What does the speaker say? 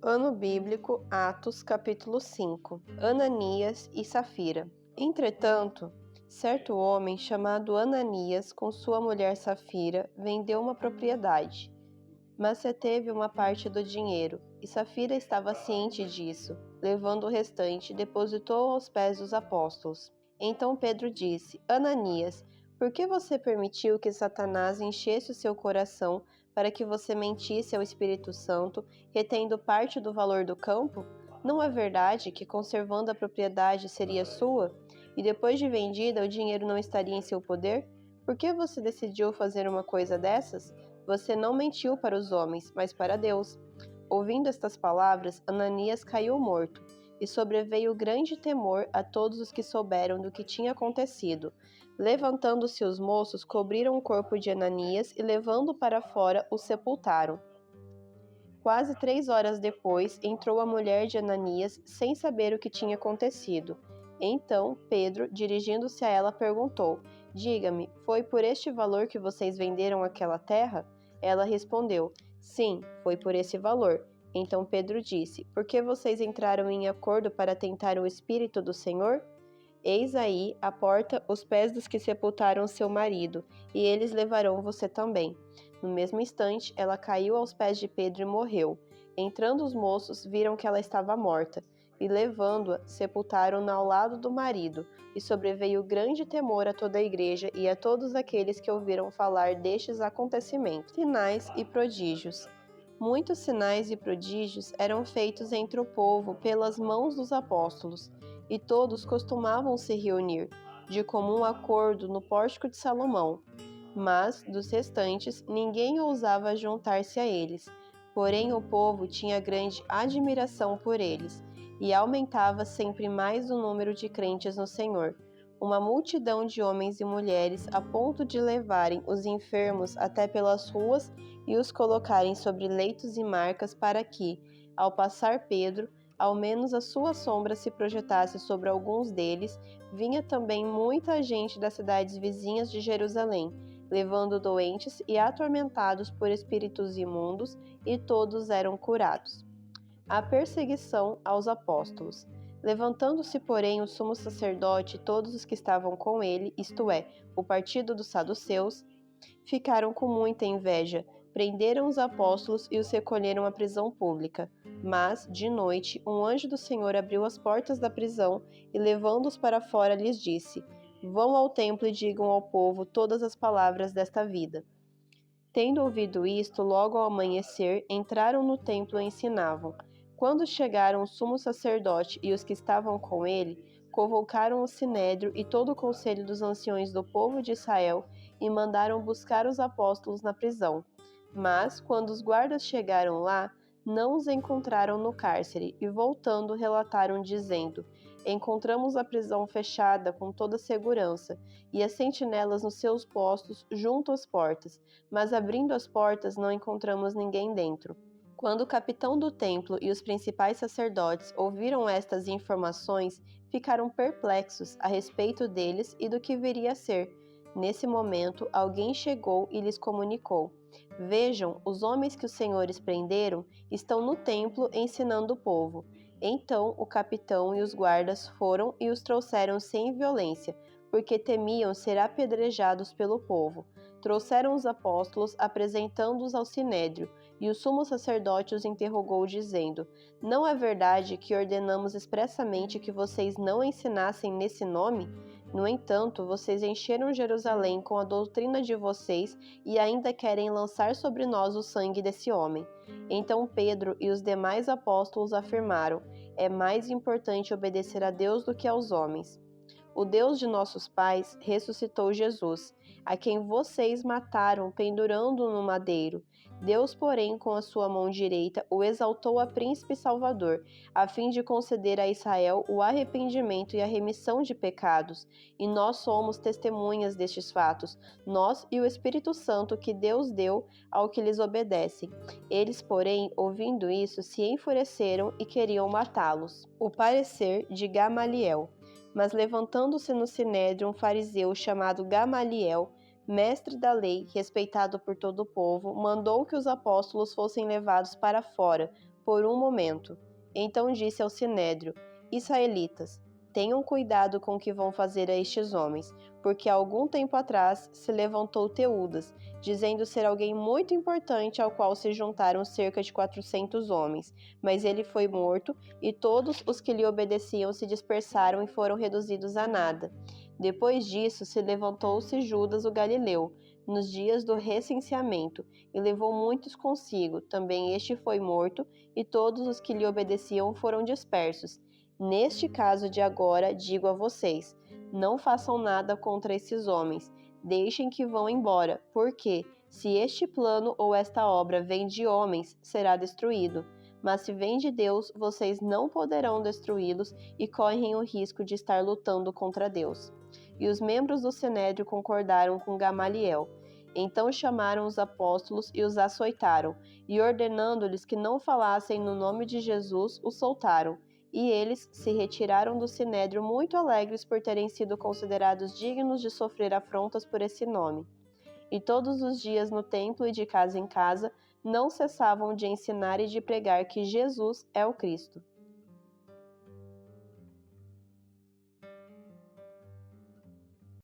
Ano bíblico, Atos, capítulo 5. Ananias e Safira. Entretanto, certo homem chamado Ananias, com sua mulher Safira, vendeu uma propriedade, mas reteve uma parte do dinheiro, e Safira estava ciente disso. Levando o restante, depositou aos pés dos apóstolos. Então Pedro disse: Ananias, por que você permitiu que Satanás enchesse o seu coração para que você mentisse ao Espírito Santo, retendo parte do valor do campo? Não é verdade que, conservando a propriedade, seria sua? E depois de vendida, o dinheiro não estaria em seu poder? Por que você decidiu fazer uma coisa dessas? Você não mentiu para os homens, mas para Deus. Ouvindo estas palavras, Ananias caiu morto, e sobreveio grande temor a todos os que souberam do que tinha acontecido. Levantando-se os moços, cobriram o corpo de Ananias e, levando-o para fora, o sepultaram. Quase 3 horas depois, entrou a mulher de Ananias, sem saber o que tinha acontecido. Então, Pedro, dirigindo-se a ela, perguntou: Diga-me, foi por este valor que vocês venderam aquela terra? Ela respondeu: Sim, foi por esse valor. Então Pedro disse: Por que vocês entraram em acordo para tentar o Espírito do Senhor? Eis aí, à porta, os pés dos que sepultaram seu marido, e eles levarão você também. No mesmo instante, ela caiu aos pés de Pedro e morreu. Entrando os moços, viram que ela estava morta, e levando-a, sepultaram-na ao lado do marido, e sobreveio grande temor a toda a igreja e a todos aqueles que ouviram falar destes acontecimentos. Sinais e prodígios. Muitos sinais e prodígios eram feitos entre o povo pelas mãos dos apóstolos, e todos costumavam se reunir, de comum acordo, no pórtico de Salomão. Mas, dos restantes, ninguém ousava juntar-se a eles. Porém, o povo tinha grande admiração por eles, e aumentava sempre mais o número de crentes no Senhor. Uma multidão de homens e mulheres, a ponto de levarem os enfermos até pelas ruas e os colocarem sobre leitos e marcas, para que, ao passar Pedro, ao menos a sua sombra se projetasse sobre alguns deles. Vinha também muita gente das cidades vizinhas de Jerusalém, levando doentes e atormentados por espíritos imundos, e todos eram curados. A perseguição aos apóstolos. Levantando-se, porém, o sumo sacerdote e todos os que estavam com ele, isto é, o partido dos saduceus, ficaram com muita inveja, prenderam os apóstolos e os recolheram à prisão pública. Mas, de noite, um anjo do Senhor abriu as portas da prisão e, levando-os para fora, lhes disse: Vão ao templo e digam ao povo todas as palavras desta vida. Tendo ouvido isto, logo ao amanhecer, entraram no templo e ensinavam. Quando chegaram o sumo sacerdote e os que estavam com ele, convocaram o sinédrio e todo o conselho dos anciões do povo de Israel e mandaram buscar os apóstolos na prisão. Mas, quando os guardas chegaram lá, não os encontraram no cárcere, e voltando relataram dizendo: Encontramos a prisão fechada com toda segurança, e as sentinelas nos seus postos junto às portas, mas abrindo as portas não encontramos ninguém dentro. Quando o capitão do templo e os principais sacerdotes ouviram estas informações, ficaram perplexos a respeito deles e do que viria a ser. Nesse momento, alguém chegou e lhes comunicou: Vejam, os homens que os senhores prenderam estão no templo ensinando o povo. Então o capitão e os guardas foram e os trouxeram sem violência, porque temiam ser apedrejados pelo povo. Trouxeram os apóstolos, apresentando-os ao sinédrio, e o sumo sacerdote os interrogou, dizendo: Não é verdade que ordenamos expressamente que vocês não ensinassem nesse nome? No entanto, vocês encheram Jerusalém com a doutrina de vocês e ainda querem lançar sobre nós o sangue desse homem. Então Pedro e os demais apóstolos afirmaram: É mais importante obedecer a Deus do que aos homens. O Deus de nossos pais ressuscitou Jesus, a quem vocês mataram pendurando-o no madeiro. Deus, porém, com a sua mão direita, o exaltou a príncipe e salvador, a fim de conceder a Israel o arrependimento e a remissão de pecados. E nós somos testemunhas destes fatos, nós e o Espírito Santo que Deus deu ao que lhes obedecem. Eles, porém, ouvindo isso, se enfureceram e queriam matá-los. O parecer de Gamaliel. Mas levantando-se no sinédrio um fariseu chamado Gamaliel, mestre da lei, respeitado por todo o povo, mandou que os apóstolos fossem levados para fora, por um momento. Então disse ao sinédrio: Israelitas, tenham cuidado com o que vão fazer a estes homens, porque há algum tempo atrás se levantou Teudas, dizendo ser alguém muito importante ao qual se juntaram cerca de 400 homens. Mas ele foi morto, e todos os que lhe obedeciam se dispersaram e foram reduzidos a nada. Depois disso se levantou-se Judas o Galileu, nos dias do recenseamento, e levou muitos consigo. Também este foi morto, e todos os que lhe obedeciam foram dispersos. Neste caso de agora, digo a vocês, não façam nada contra esses homens, deixem que vão embora, porque, se este plano ou esta obra vem de homens, será destruído. Mas se vem de Deus, vocês não poderão destruí-los e correm o risco de estar lutando contra Deus. E os membros do Sinédrio concordaram com Gamaliel. Então chamaram os apóstolos e os açoitaram, e ordenando-lhes que não falassem no nome de Jesus, os soltaram. E eles se retiraram do Sinédrio muito alegres por terem sido considerados dignos de sofrer afrontas por esse nome. E todos os dias no templo e de casa em casa não cessavam de ensinar e de pregar que Jesus é o Cristo.